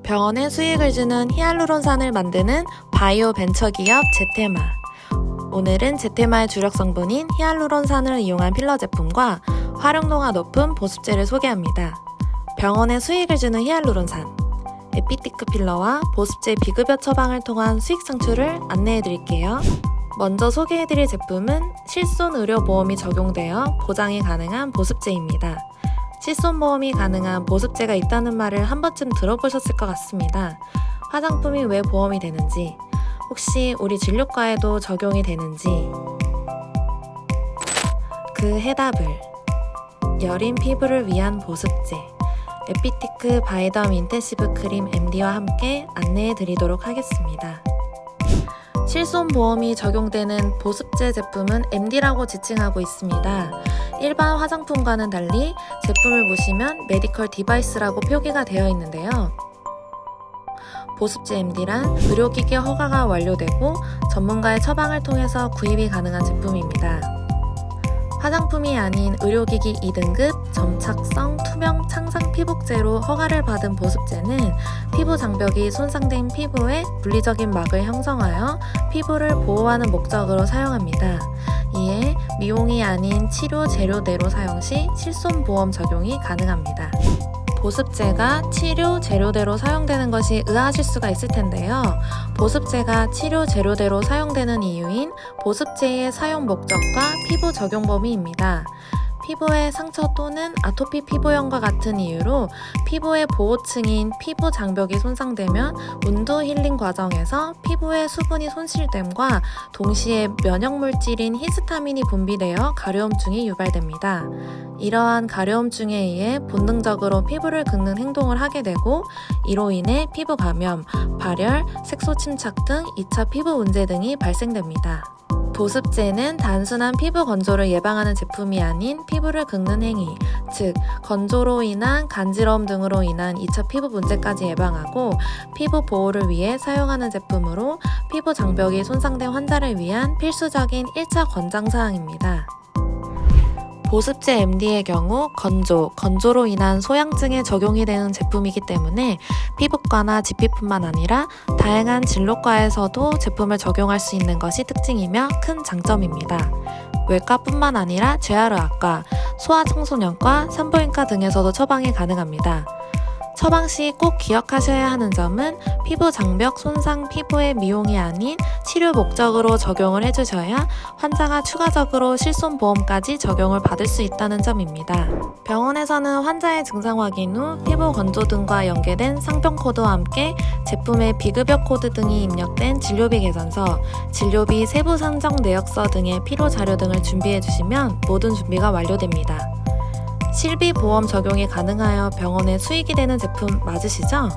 병원에 수익을 주는 히알루론산을 만드는 바이오 벤처 기업 제테마. 오늘은 제테마의 주력 성분인 히알루론산을 이용한 필러 제품과 활용도가 높은 보습제를 소개합니다. 병원에 수익을 주는 히알루론산, 에피티크 필러와 보습제 비급여 처방을 통한 수익 창출을 안내해 드릴게요. 먼저 소개해드릴 제품은 실손의료보험이 적용되어 보장이 가능한 보습제입니다. 실손보험이 가능한 보습제가 있다는 말을 한 번쯤 들어보셨을 것 같습니다. 화장품이 왜 보험이 되는지, 혹시 우리 진료과에도 적용이 되는지, 그 해답을 여린 피부를 위한 보습제 에피티크 바이덤 인텐시브 크림 MD와 함께 안내해 드리도록 하겠습니다. 실손보험이 적용되는 보습제 제품은 MD라고 지칭하고 있습니다. 일반 화장품과는 달리 제품을 보시면 메디컬 디바이스라고 표기가 되어 있는데요. 보습제 MD란 의료기기 허가가 완료되고 전문가의 처방을 통해서 구입이 가능한 제품입니다. 화장품이 아닌 의료기기 2등급 점착성 투명 창상 피복제로 허가를 받은 보습제는 피부 장벽이 손상된 피부에 물리적인 막을 형성하여 피부를 보호하는 목적으로 사용합니다. 이에 미용이 아닌 치료 재료대로 사용 시 실손보험 적용이 가능합니다. 보습제가 치료 재료대로 사용되는 것이 의아하실 수가 있을 텐데요. 보습제가 치료 재료대로 사용되는 이유인 보습제의 사용 목적과 피부 적용 범위입니다. 피부의 상처 또는 아토피 피부염과 같은 이유로 피부의 보호층인 피부 장벽이 손상되면 운두 힐링 과정에서 피부의 수분이 손실됨과 동시에 면역물질인 히스타민이 분비되어 가려움증이 유발됩니다. 이러한 가려움증에 의해 본능적으로 피부를 긁는 행동을 하게 되고 이로 인해 피부 감염, 발열, 색소 침착 등 2차 피부 문제 등이 발생됩니다. 보습제는 단순한 피부 건조를 예방하는 제품이 아닌 피부를 긁는 행위, 즉 건조로 인한 간지러움 등으로 인한 2차 피부 문제까지 예방하고 피부 보호를 위해 사용하는 제품으로 피부 장벽이 손상된 환자를 위한 필수적인 1차 권장사항입니다. 보습제 MD의 경우 건조로 인한 소양증에 적용이 되는 제품이기 때문에 피부과나 GP뿐만 아니라 다양한 진료과에서도 제품을 적용할 수 있는 것이 특징이며 큰 장점입니다. 외과뿐만 아니라 재활의학과, 소아청소년과, 산부인과 등에서도 처방이 가능합니다. 처방 시 꼭 기억하셔야 하는 점은 피부 장벽 손상 피부의 미용이 아닌 치료 목적으로 적용을 해주셔야 환자가 추가적으로 실손보험까지 적용을 받을 수 있다는 점입니다. 병원에서는 환자의 증상 확인 후 피부 건조 등과 연계된 상표 코드와 함께 제품의 비급여 코드 등이 입력된 진료비 계산서, 진료비 세부 산정 내역서 등의 필요 자료 등을 준비해 주시면 모든 준비가 완료됩니다. 실비보험 적용이 가능하여 병원에 수익이 되는 제품 맞으시죠?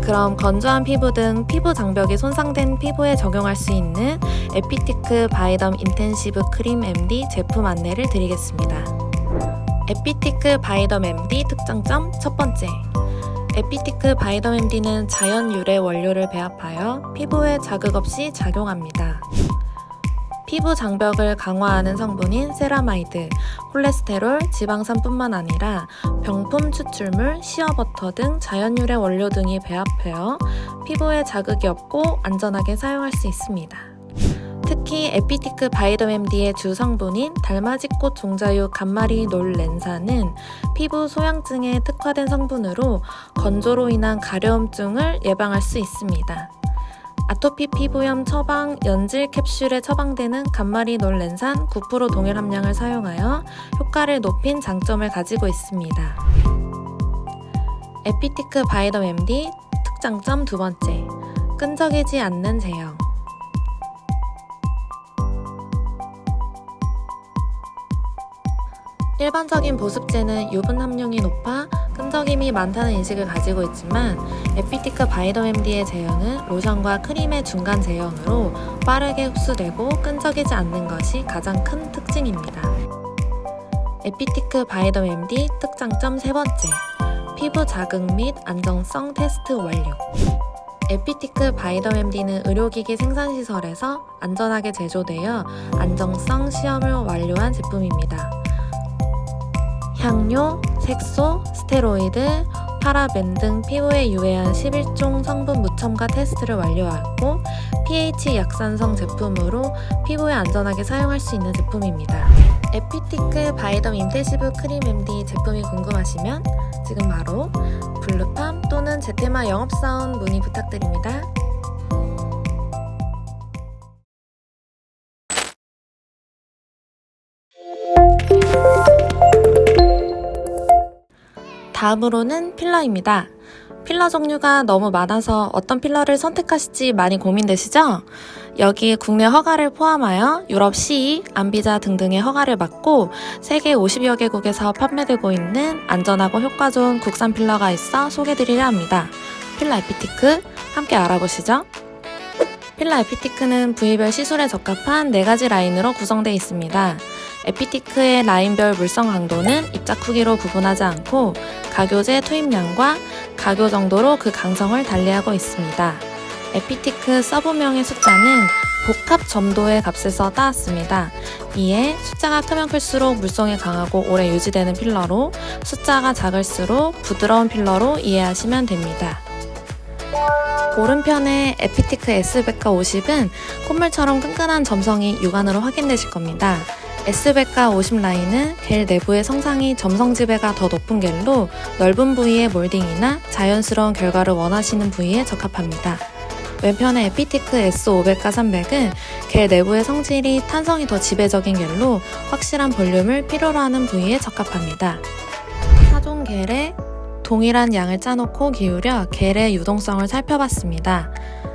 그럼 건조한 피부 등 피부 장벽이 손상된 피부에 적용할 수 있는 에피티크 바이덤 인텐시브 크림 MD 제품 안내를 드리겠습니다. 에피티크 바이덤 MD 특장점 첫 번째, 에피티크 바이덤 MD는 자연 유래 원료를 배합하여 피부에 자극 없이 작용합니다. 피부 장벽을 강화하는 성분인 세라마이드, 콜레스테롤, 지방산뿐만 아니라 병품 추출물, 시어버터 등 자연유래 원료 등이 배합하여 피부에 자극이 없고 안전하게 사용할 수 있습니다. 특히 에피티크 바이덤 MD의 주 성분인 달맞이꽃 종자유 감마리놀렌산은 피부 소양증에 특화된 성분으로 건조로 인한 가려움증을 예방할 수 있습니다. 아토피 피부염 처방 연질 캡슐에 처방되는 감마리놀렌산 9% 동일 함량을 사용하여 효과를 높인 장점을 가지고 있습니다. 에피티크 바이덤 MD 특장점 두 번째, 끈적이지 않는 제형. 일반적인 보습제는 유분 함량이 높아 끈적임이 많다는 인식을 가지고 있지만 에피티크 바이덤 MD의 제형은 로션과 크림의 중간 제형으로 빠르게 흡수되고 끈적이지 않는 것이 가장 큰 특징입니다. 에피티크 바이덤 MD 특장점 세 번째, 피부 자극 및 안정성 테스트 완료. 에피티크 바이덤 MD는 의료기기 생산시설에서 안전하게 제조되어 안정성 시험을 완료한 제품입니다. 향료, 색소, 스테로이드, 파라벤 등 피부에 유해한 11종 성분 무첨가 테스트를 완료하고 pH 약산성 제품으로 피부에 안전하게 사용할 수 있는 제품입니다. 에피티크 바이덤 인테시브 크림 MD 제품이 궁금하시면 지금 바로 블루팜 또는 제테마 영업사원 문의 부탁드립니다. 다음으로는 필러입니다. 필러 종류가 너무 많아서 어떤 필러를 선택하실지 많이 고민되시죠? 여기에 국내 허가를 포함하여 유럽 CE, 안비자 등등의 허가를 받고 세계 50여 개국에서 판매되고 있는 안전하고 효과 좋은 국산 필러가 있어 소개드리려 합니다. 필러 에피티크 함께 알아보시죠. 필러 에피티크는 부위별 시술에 적합한 4가지 라인으로 구성되어 있습니다. 에피티크의 라인별 물성 강도는 입자 크기로 구분하지 않고 가교제 투입량과 가교 정도로 그 강성을 달리하고 있습니다. 에피티크 서브명의 숫자는 복합 점도의 값에서 따왔습니다. 이에 숫자가 크면 클수록 물성이 강하고 오래 유지되는 필러로 숫자가 작을수록 부드러운 필러로 이해하시면 됩니다. 오른편의 에피티크 S베카 50은 콧물처럼 끈끈한 점성이 육안으로 확인되실 겁니다. S베카 50 라인은 겔 내부의 성상이 점성 지배가 더 높은 겔로 넓은 부위의 몰딩이나 자연스러운 결과를 원하시는 부위에 적합합니다. 왼편의 에피티크 S500과 300은 겔 내부의 성질이 탄성이 더 지배적인 겔로 확실한 볼륨을 필요로 하는 부위에 적합합니다. 4종 겔에 동일한 양을 짜놓고 기울여 겔의 유동성을 살펴봤습니다.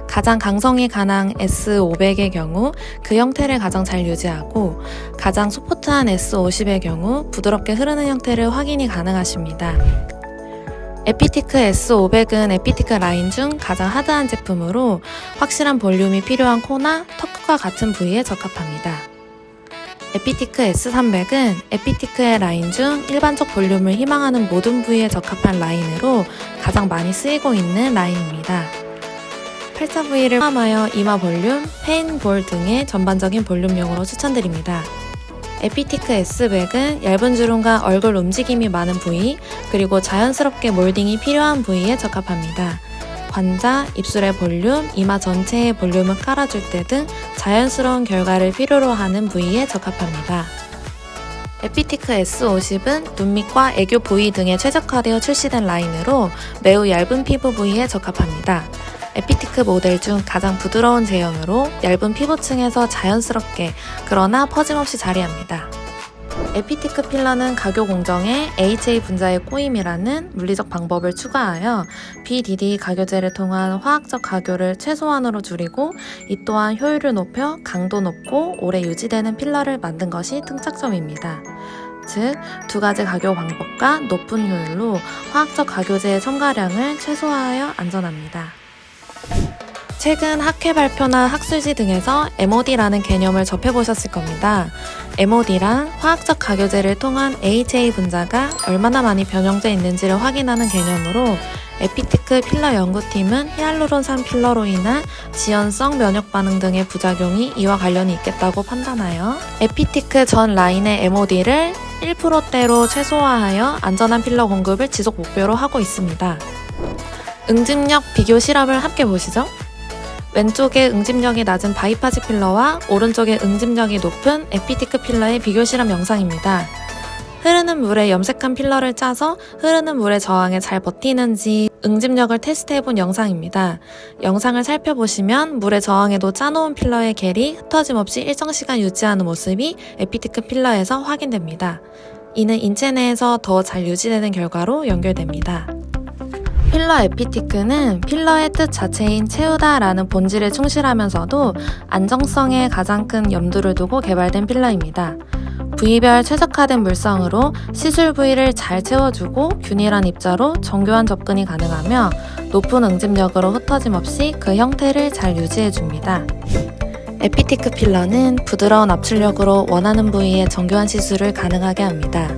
가장 강성이 가능한 S500의 경우 그 형태를 가장 잘 유지하고 가장 소프트한 S50의 경우 부드럽게 흐르는 형태를 확인이 가능하십니다. 에피티크 S500은 에피티크 라인 중 가장 하드한 제품으로 확실한 볼륨이 필요한 코나 턱과 같은 부위에 적합합니다. 에피티크 S300은 에피티크의 라인 중 일반적 볼륨을 희망하는 모든 부위에 적합한 라인으로 가장 많이 쓰이고 있는 라인입니다. 팔자 부위를 포함하여 이마 볼륨, 페인볼 등의 전반적인 볼륨용으로 추천드립니다. 에피티크 S100은 얇은 주름과 얼굴 움직임이 많은 부위, 그리고 자연스럽게 몰딩이 필요한 부위에 적합합니다. 관자, 입술의 볼륨, 이마 전체의 볼륨을 깔아줄 때 등 자연스러운 결과를 필요로 하는 부위에 적합합니다. 에피티크 S50은 눈밑과 애교 부위 등에 최적화되어 출시된 라인으로 매우 얇은 피부 부위에 적합합니다. 에피티크 모델 중 가장 부드러운 제형으로 얇은 피부층에서 자연스럽게 그러나 퍼짐없이 자리합니다. 에피티크 필러는 가교 공정에 HA 분자의 꼬임이라는 물리적 방법을 추가하여 BDD 가교제를 통한 화학적 가교를 최소한으로 줄이고 이 또한 효율을 높여 강도 높고 오래 유지되는 필러를 만든 것이 특장점입니다. 즉, 2가지 가교 방법과 높은 효율로 화학적 가교제의 첨가량을 최소화하여 안전합니다. 최근 학회 발표나 학술지 등에서 MOD라는 개념을 접해보셨을 겁니다. MOD란 화학적 가교제를 통한 HA 분자가 얼마나 많이 변형되어 있는지를 확인하는 개념으로 에피티크 필러 연구팀은 히알루론산 필러로 인한 지연성 면역 반응 등의 부작용이 이와 관련이 있겠다고 판단하여 에피티크 전 라인의 MOD를 1%대로 최소화하여 안전한 필러 공급을 지속 목표로 하고 있습니다. 응집력 비교 실험을 함께 보시죠. 왼쪽에 응집력이 낮은 바이파지 필러와 오른쪽에 응집력이 높은 에피티크 필러의 비교 실험 영상입니다. 흐르는 물에 염색한 필러를 짜서 흐르는 물의 저항에 잘 버티는지 응집력을 테스트해본 영상입니다. 영상을 살펴보시면 물의 저항에도 짜놓은 필러의 겔이 흩어짐 없이 일정 시간 유지하는 모습이 에피티크 필러에서 확인됩니다. 이는 인체 내에서 더 잘 유지되는 결과로 연결됩니다. 필러 에피티크는 필러의 뜻 자체인 채우다라는 본질에 충실하면서도 안정성에 가장 큰 염두를 두고 개발된 필러입니다. 부위별 최적화된 물성으로 시술 부위를 잘 채워주고 균일한 입자로 정교한 접근이 가능하며 높은 응집력으로 흩어짐 없이 그 형태를 잘 유지해줍니다. 에피티크 필러는 부드러운 압출력으로 원하는 부위에 정교한 시술을 가능하게 합니다.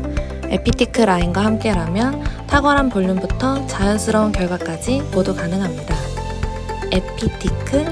에피티크 라인과 함께라면 탁월한 볼륨부터 자연스러운 결과까지 모두 가능합니다. 에피티크